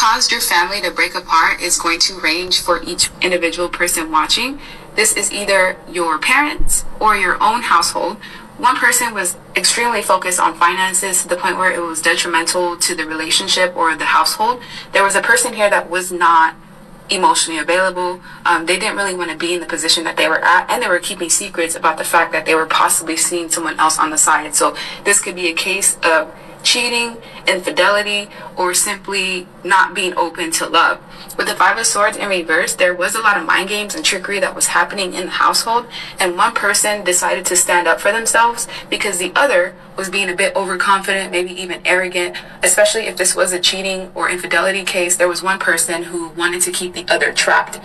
caused your family to break apart is going to range for each individual person watching. This is either your parents or your own household. One person was extremely focused on finances to the point where it was detrimental to the relationship or the household. There was a person here that was not emotionally available. They didn't really want to be in the position that they were at, and they were keeping secrets about the fact that they were possibly seeing someone else on the side. So this could be a case of cheating, infidelity, or simply not being open to love. With the Five of Swords in reverse, there was a lot of mind games and trickery that was happening in the household, and one person decided to stand up for themselves because the other was being a bit overconfident, maybe even arrogant. Especially if this was a cheating or infidelity case, there was one person who wanted to keep the other trapped.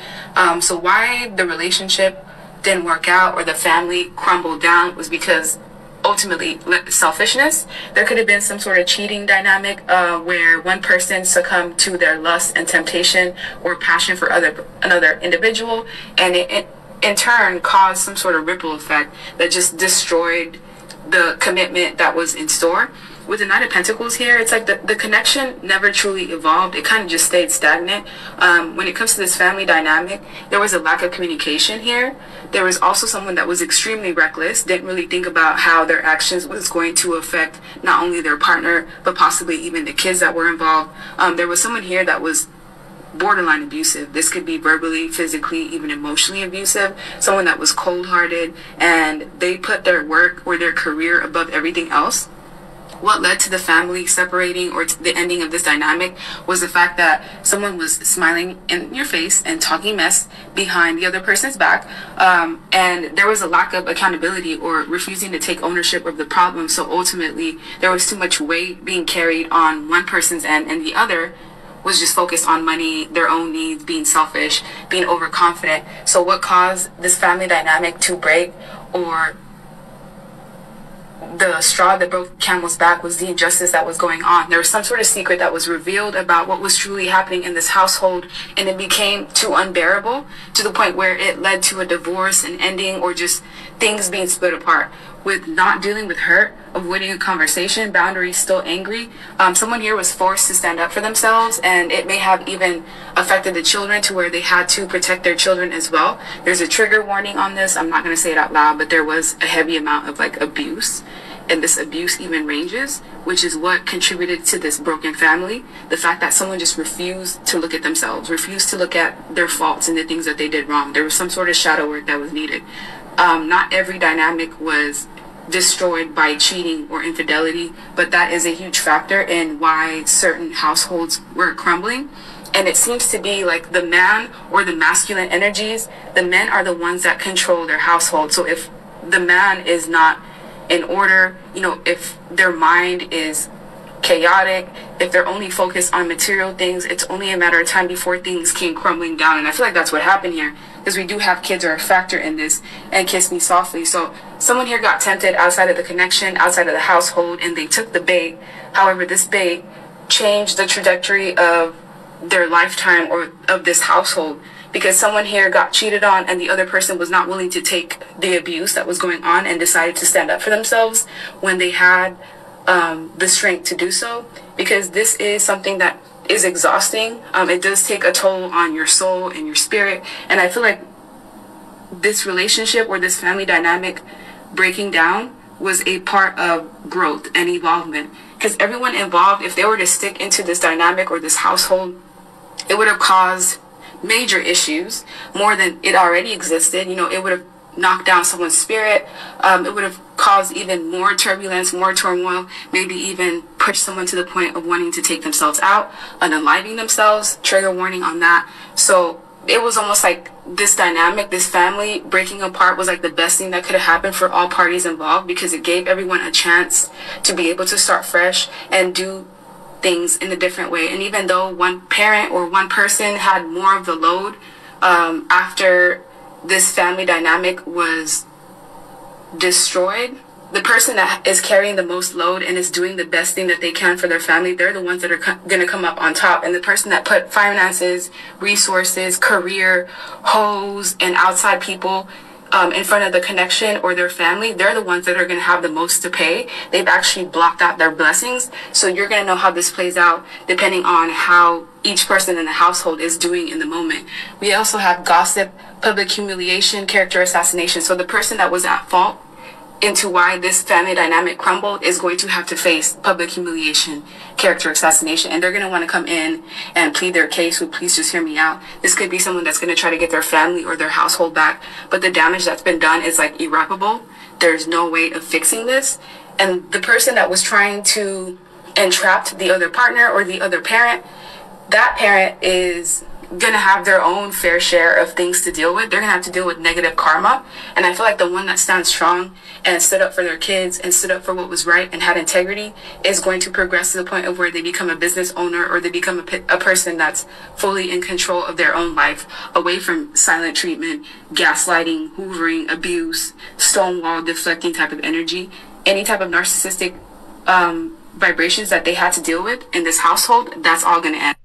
So why the relationship didn't work out or the family crumbled down was because ultimately selfishness. There could have been some sort of cheating dynamic where one person succumbed to their lust and temptation or passion for another individual, and it in turn caused some sort of ripple effect that just destroyed the commitment that was in store. With the Knight of Pentacles here, it's like the connection never truly evolved. It kind of just stayed stagnant. When it comes to this family dynamic, there was a lack of communication here. There was also someone that was extremely reckless, didn't really think about how their actions was going to affect not only their partner, but possibly even the kids that were involved. There was someone here that was borderline abusive. This could be verbally, physically, even emotionally abusive. Someone that was cold-hearted, and they put their work or their career above everything else. What led to the family separating or to the ending of this dynamic was the fact that someone was smiling in your face and talking mess behind the other person's back, and there was a lack of accountability or refusing to take ownership of the problem. So ultimately there was too much weight being carried on one person's end, and the other was just focused on money, their own needs, being selfish, being overconfident. So what caused this family dynamic to break, or the straw that broke camel's back, was the injustice that was going on. There was some sort of secret that was revealed about what was truly happening in this household, and it became too unbearable to the point where it led to a divorce, an ending, or just things being split apart. With not dealing with hurt, avoiding a conversation, boundaries, still angry, someone here was forced to stand up for themselves, and it may have even affected the children to where they had to protect their children as well. There's a trigger warning on this. I'm not going to say it out loud, but there was a heavy amount of abuse, and this abuse even ranges, which is what contributed to this broken family. The fact that someone just refused to look at themselves, refused to look at their faults and the things that they did wrong. There was some sort of shadow work that was needed. Not every dynamic was destroyed by cheating or infidelity, but that is a huge factor in why certain households were crumbling. And it seems to be like the man or the masculine energies, the men are the ones that control their household. So if the man is not in order, if their mind is chaotic, if they're only focused on material things, it's only a matter of time before things came crumbling down. And I feel like that's what happened here, because we do have kids are a factor in this, and Kiss Me Softly. So someone here got tempted outside of the connection, outside of the household, and they took the bait. However, this bait changed the trajectory of their lifetime or of this household, because someone here got cheated on and the other person was not willing to take the abuse that was going on and decided to stand up for themselves when they had the strength to do so, because this is something that is exhausting. It does take a toll on your soul and your spirit, and I feel like this relationship or this family dynamic breaking down was a part of growth and evolvement, because everyone involved, if they were to stick into this dynamic or this household, it would have caused major issues more than it already existed. It would have knocked down someone's spirit. It would have caused even more turbulence, more turmoil, maybe even push someone to the point of wanting to take themselves out, unaliving themselves. Trigger warning on that. So it was almost like this dynamic, this family breaking apart was like the best thing that could have happened for all parties involved, because it gave everyone a chance to be able to start fresh and do things in a different way. And even though one parent or one person had more of the load, after this family dynamic was destroyed, the person that is carrying the most load and is doing the best thing that they can for their family, they're the ones that are going to come up on top. And the person that put finances, resources, career, hoes, and outside people in front of the connection or their family, they're the ones that are going to have the most to pay. They've actually blocked out their blessings. So you're going to know how this plays out depending on how each person in the household is doing in the moment. We also have gossip, public humiliation, character assassination. So the person that was at fault into why this family dynamic crumbled is going to have to face public humiliation, character assassination, and they're going to want to come in and plead their case with, please just hear me out. This could be someone that's going to try to get their family or their household back, but the damage that's been done is like irreparable. There's no way of fixing this. And the person that was trying to entrap the other partner or the other parent, that parent is going to have their own fair share of things to deal with. They're going to have to deal with negative karma. And I feel like the one that stands strong and stood up for their kids and stood up for what was right and had integrity is going to progress to the point of where they become a business owner or they become a person that's fully in control of their own life, away from silent treatment, gaslighting, hoovering, abuse, stonewall, deflecting type of energy. Any type of narcissistic vibrations that they had to deal with in this household, that's all going to end.